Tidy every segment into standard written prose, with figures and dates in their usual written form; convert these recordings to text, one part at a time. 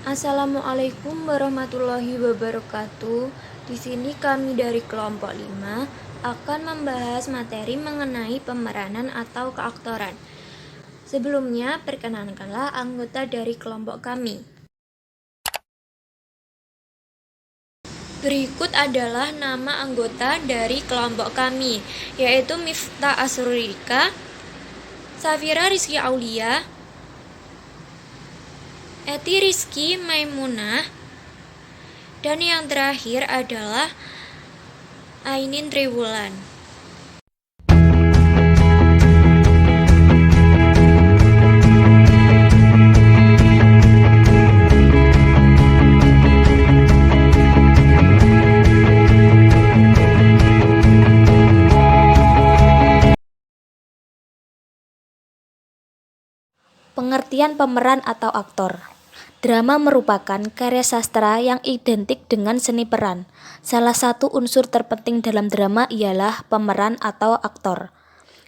Assalamualaikum warahmatullahi wabarakatuh. Di sini kami dari kelompok 5 akan membahas materi mengenai pemeranan atau keaktoran. Sebelumnya, perkenankanlah anggota dari kelompok kami. Berikut adalah nama anggota dari kelompok kami, yaitu Miftah Asrulika, Safira Rizky Aulia, Eti Rizky Maimunah, dan yang terakhir adalah Ainin Triwulan. Pengertian pemeran atau aktor. Drama merupakan karya sastra yang identik dengan seni peran. Salah satu unsur terpenting dalam drama ialah pemeran atau aktor,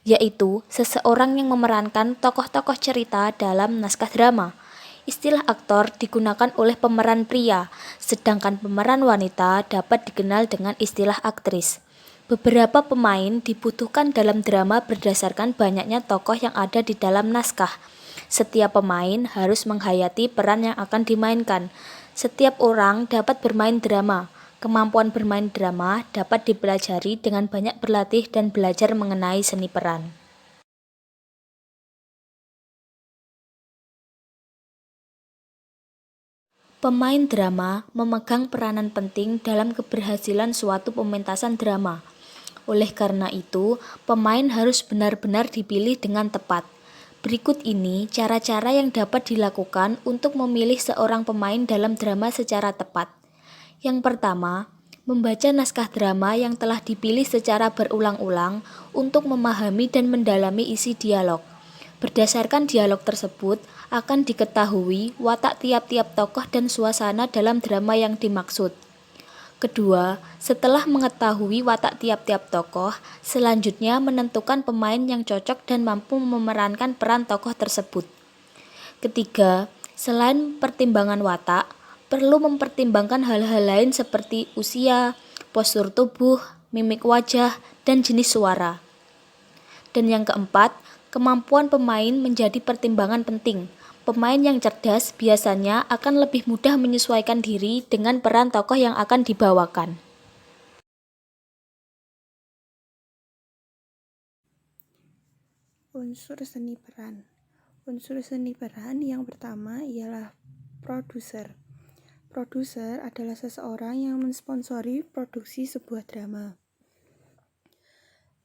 yaitu seseorang yang memerankan tokoh-tokoh cerita dalam naskah drama. Istilah aktor digunakan oleh pemeran pria, sedangkan pemeran wanita dapat dikenal dengan istilah aktris. Beberapa pemain dibutuhkan dalam drama berdasarkan banyaknya tokoh yang ada di dalam naskah. Setiap pemain harus menghayati peran yang akan dimainkan. Setiap orang dapat bermain drama. Kemampuan bermain drama dapat dipelajari dengan banyak berlatih dan belajar mengenai seni peran. Pemain drama memegang peranan penting dalam keberhasilan suatu pementasan drama. Oleh karena itu, pemain harus benar-benar dipilih dengan tepat. Berikut ini cara-cara yang dapat dilakukan untuk memilih seorang pemain dalam drama secara tepat. Yang pertama, membaca naskah drama yang telah dipilih secara berulang-ulang untuk memahami dan mendalami isi dialog. Berdasarkan dialog tersebut, akan diketahui watak tiap-tiap tokoh dan suasana dalam drama yang dimaksud. Kedua, setelah mengetahui watak tiap-tiap tokoh, selanjutnya menentukan pemain yang cocok dan mampu memerankan peran tokoh tersebut. Ketiga, selain pertimbangan watak, perlu mempertimbangkan hal-hal lain seperti usia, postur tubuh, mimik wajah, dan jenis suara. Dan yang keempat, kemampuan pemain menjadi pertimbangan penting. Pemain yang cerdas biasanya akan lebih mudah menyesuaikan diri dengan peran tokoh yang akan dibawakan. Unsur seni peran. Unsur seni peran yang pertama ialah produser. Produser adalah seseorang yang mensponsori produksi sebuah drama.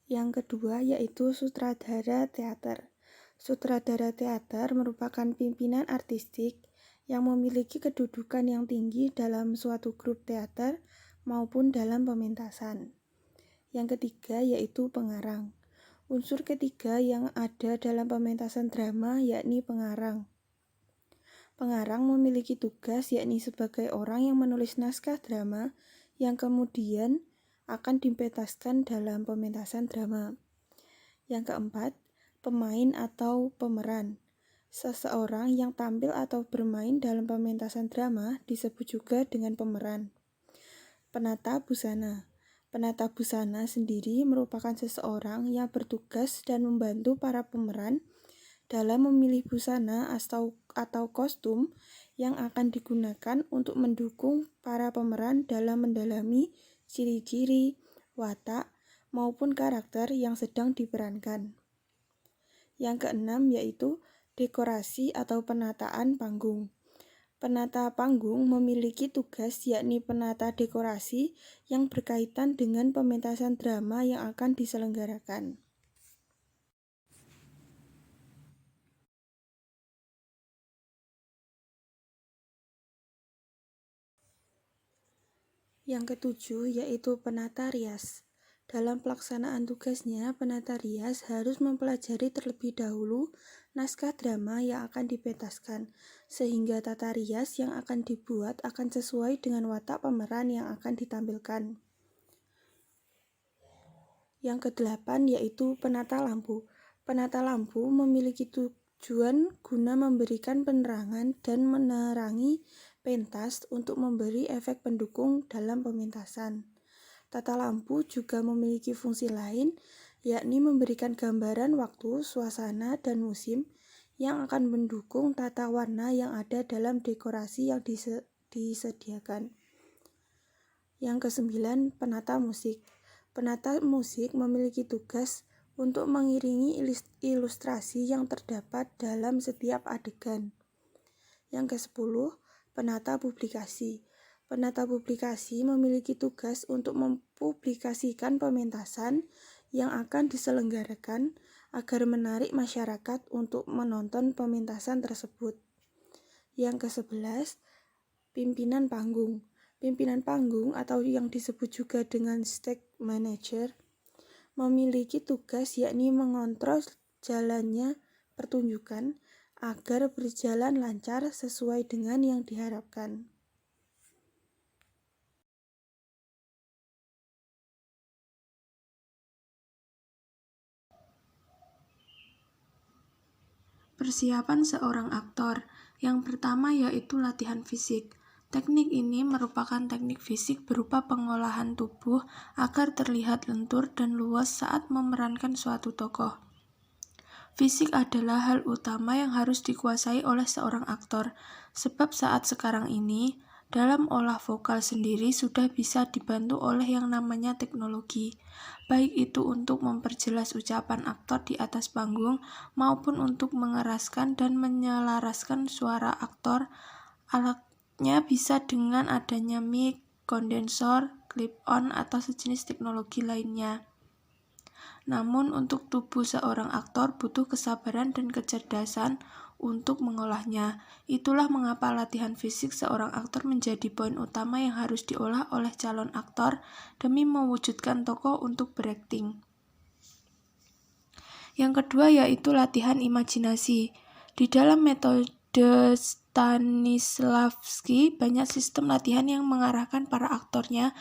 Yang kedua yaitu sutradara teater. Sutradara teater merupakan pimpinan artistik yang memiliki kedudukan yang tinggi dalam suatu grup teater maupun dalam pementasan. Yang ketiga yaitu pengarang. Unsur ketiga yang ada dalam pementasan drama yakni pengarang. Pengarang memiliki tugas yakni sebagai orang yang menulis naskah drama yang kemudian akan dipentaskan dalam pementasan drama. Yang keempat, pemain atau pemeran. Seseorang yang tampil atau bermain dalam pementasan drama disebut juga dengan pemeran. Penata busana. Penata busana sendiri merupakan seseorang yang bertugas dan membantu para pemeran dalam memilih busana atau kostum yang akan digunakan untuk mendukung para pemeran dalam mendalami ciri-ciri, watak, maupun karakter yang sedang diperankan. Yang keenam yaitu dekorasi atau penataan panggung. Penata panggung memiliki tugas yakni penata dekorasi yang berkaitan dengan pementasan drama yang akan diselenggarakan. Yang ketujuh yaitu penata rias. Dalam pelaksanaan tugasnya, penata rias harus mempelajari terlebih dahulu naskah drama yang akan dipentaskan, sehingga tata rias yang akan dibuat akan sesuai dengan watak pemeran yang akan ditampilkan. Yang kedelapan yaitu penata lampu. Penata lampu memiliki tujuan guna memberikan penerangan dan menerangi pentas untuk memberi efek pendukung dalam pementasan. Tata lampu juga memiliki fungsi lain, yakni memberikan gambaran waktu, suasana, dan musim yang akan mendukung tata warna yang ada dalam dekorasi yang disediakan. Yang kesembilan, penata musik. Penata musik memiliki tugas untuk mengiringi ilustrasi yang terdapat dalam setiap adegan. Yang ke-10, penata publikasi. Penata publikasi memiliki tugas untuk mempublikasikan pementasan yang akan diselenggarakan agar menarik masyarakat untuk menonton pementasan tersebut. Yang ke-11, pimpinan panggung. Pimpinan panggung atau yang disebut juga dengan stage manager memiliki tugas yakni mengontrol jalannya pertunjukan agar berjalan lancar sesuai dengan yang diharapkan. Persiapan seorang aktor. Yang pertama yaitu latihan fisik. Teknik ini merupakan teknik fisik berupa pengolahan tubuh agar terlihat lentur dan luas saat memerankan suatu tokoh. Fisik adalah hal utama yang harus dikuasai oleh seorang aktor, sebab saat sekarang ini, dalam olah vokal sendiri sudah bisa dibantu oleh yang namanya teknologi, baik itu untuk memperjelas ucapan aktor di atas panggung maupun untuk mengeraskan dan menyelaraskan suara aktor. Alatnya bisa dengan adanya mic, kondensor, clip-on, atau sejenis teknologi lainnya. Namun untuk tubuh seorang aktor butuh kesabaran dan kecerdasan untuk mengolahnya. Itulah mengapa latihan fisik seorang aktor menjadi poin utama yang harus diolah oleh calon aktor demi mewujudkan tokoh untuk berakting. Yang kedua yaitu latihan imajinasi. Di dalam metode Stanislavski, banyak sistem latihan yang mengarahkan para aktornya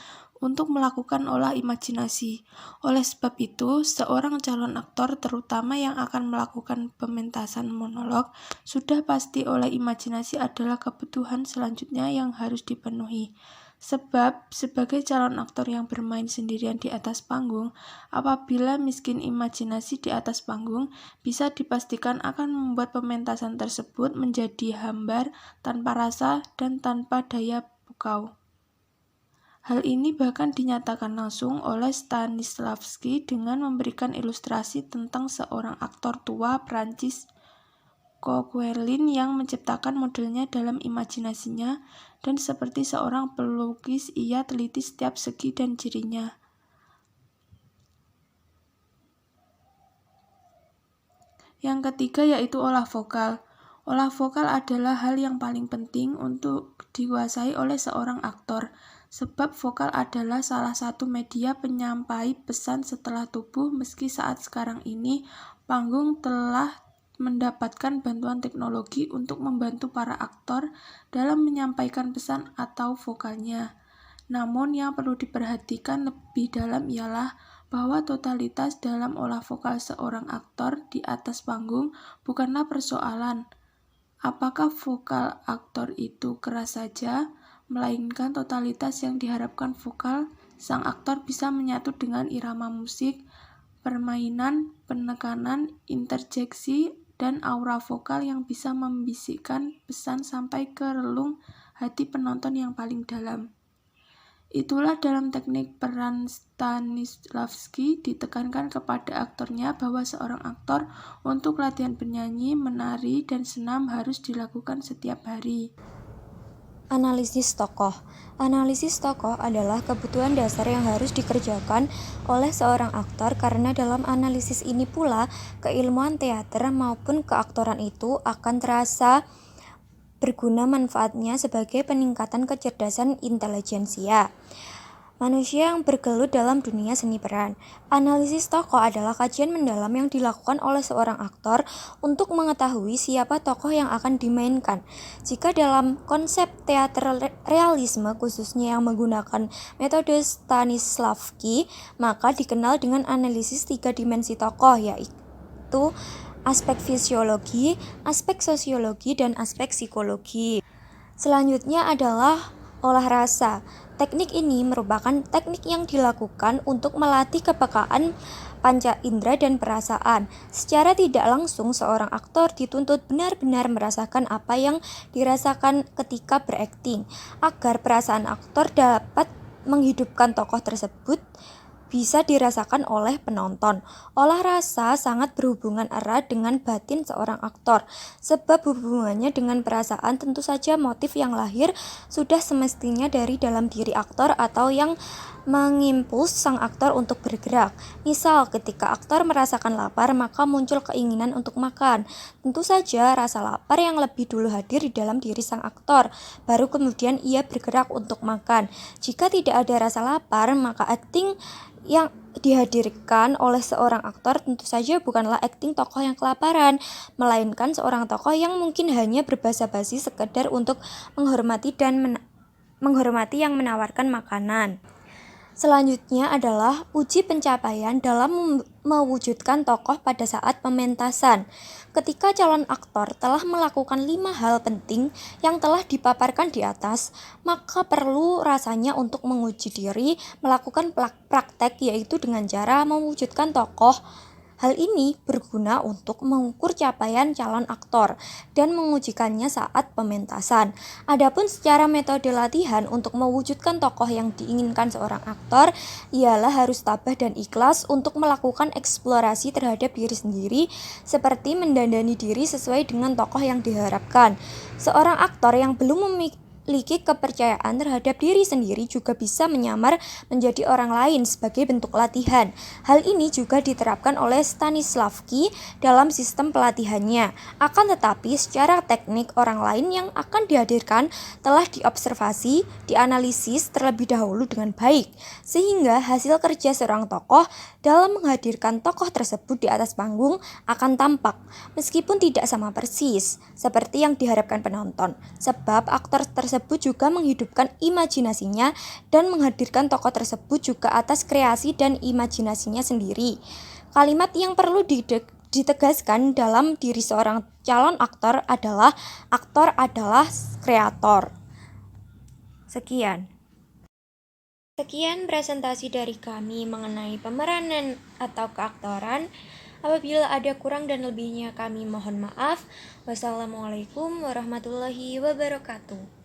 untuk melakukan olah imajinasi. Oleh sebab itu, seorang calon aktor, terutama yang akan melakukan pementasan monolog, sudah pasti olah imajinasi adalah kebutuhan selanjutnya yang harus dipenuhi. Sebab, sebagai calon aktor yang bermain sendirian di atas panggung, apabila miskin imajinasi di atas panggung, bisa dipastikan akan membuat pementasan tersebut menjadi hambar, tanpa rasa, dan tanpa daya pukau. Hal ini bahkan dinyatakan langsung oleh Stanislavski dengan memberikan ilustrasi tentang seorang aktor tua Prancis, Coquelin, yang menciptakan modelnya dalam imajinasinya, dan seperti seorang pelukis ia teliti setiap segi dan cirinya. Yang ketiga yaitu olah vokal. Olah vokal adalah hal yang paling penting untuk dikuasai oleh seorang aktor, sebab vokal adalah salah satu media penyampai pesan setelah tubuh. Meski saat sekarang ini panggung telah mendapatkan bantuan teknologi untuk membantu para aktor dalam menyampaikan pesan atau vokalnya. Namun yang perlu diperhatikan lebih dalam ialah bahwa totalitas dalam olah vokal seorang aktor di atas panggung bukanlah persoalan apakah vokal aktor itu keras saja, melainkan totalitas yang diharapkan vokal sang aktor bisa menyatu dengan irama musik, permainan, penekanan, interjeksi, dan aura vokal yang bisa membisikkan pesan sampai ke relung hati penonton yang paling dalam. Itulah dalam teknik peran Stanislavski ditekankan kepada aktornya bahwa seorang aktor untuk latihan bernyanyi, menari, dan senam harus dilakukan setiap hari. Analisis tokoh. Analisis tokoh adalah kebutuhan dasar yang harus dikerjakan oleh seorang aktor karena dalam analisis ini pula keilmuan teater maupun keaktoran itu akan terasa berguna manfaatnya sebagai peningkatan kecerdasan intelijensia manusia yang bergelut dalam dunia seni peran. Analisis tokoh adalah kajian mendalam yang dilakukan oleh seorang aktor untuk mengetahui siapa tokoh yang akan dimainkan. Jika dalam konsep teater realisme khususnya yang menggunakan metode Stanislavski, maka dikenal dengan analisis 3 dimensi tokoh, yaitu aspek fisiologi, aspek sosiologi, dan aspek psikologi. Selanjutnya adalah olah rasa. Teknik ini merupakan teknik yang dilakukan untuk melatih kepekaan panca indera dan perasaan. Secara tidak langsung, seorang aktor dituntut benar-benar merasakan apa yang dirasakan ketika berakting, agar perasaan aktor dapat menghidupkan tokoh tersebut bisa dirasakan oleh penonton. Olah rasa sangat berhubungan erat dengan batin seorang aktor, sebab hubungannya dengan perasaan. Tentu saja motif yang lahir sudah semestinya dari dalam diri aktor atau yang mengimpuls sang aktor untuk bergerak. Misal, ketika aktor merasakan lapar, maka muncul keinginan untuk makan. Tentu saja rasa lapar yang lebih dulu hadir di dalam diri sang aktor, baru kemudian ia bergerak untuk makan. Jika tidak ada rasa lapar, maka akting yang dihadirkan oleh seorang aktor tentu saja bukanlah akting tokoh yang kelaparan, melainkan seorang tokoh yang mungkin hanya berbasa-basi sekedar untuk menghormati menghormati yang menawarkan makanan. Selanjutnya adalah uji pencapaian dalam mewujudkan tokoh pada saat pementasan. Ketika calon aktor telah melakukan 5 hal penting yang telah dipaparkan di atas, maka perlu rasanya untuk menguji diri, melakukan praktek, yaitu dengan cara mewujudkan tokoh. Hal ini berguna untuk mengukur capaian calon aktor dan mengujikannya saat pementasan. Adapun secara metode latihan untuk mewujudkan tokoh yang diinginkan seorang aktor, ialah harus tabah dan ikhlas untuk melakukan eksplorasi terhadap diri sendiri, seperti mendandani diri sesuai dengan tokoh yang diharapkan. Seorang aktor yang belum memiliki kepercayaan terhadap diri sendiri juga bisa menyamar menjadi orang lain sebagai bentuk latihan. Hal ini juga diterapkan oleh Stanislavski dalam sistem pelatihannya. Akan tetapi, secara teknik, orang lain yang akan dihadirkan telah diobservasi, dianalisis terlebih dahulu dengan baik, sehingga hasil kerja seorang tokoh dalam menghadirkan tokoh tersebut di atas panggung akan tampak, meskipun tidak sama persis seperti yang diharapkan penonton, sebab aktor tersebut juga menghidupkan imajinasinya dan menghadirkan tokoh tersebut juga atas kreasi dan imajinasinya sendiri. Kalimat yang perlu ditegaskan dalam diri seorang calon aktor adalah kreator. Sekian presentasi dari kami mengenai pemeranan atau keaktoran. Apabila ada kurang dan lebihnya kami mohon maaf. Wassalamualaikum warahmatullahi wabarakatuh.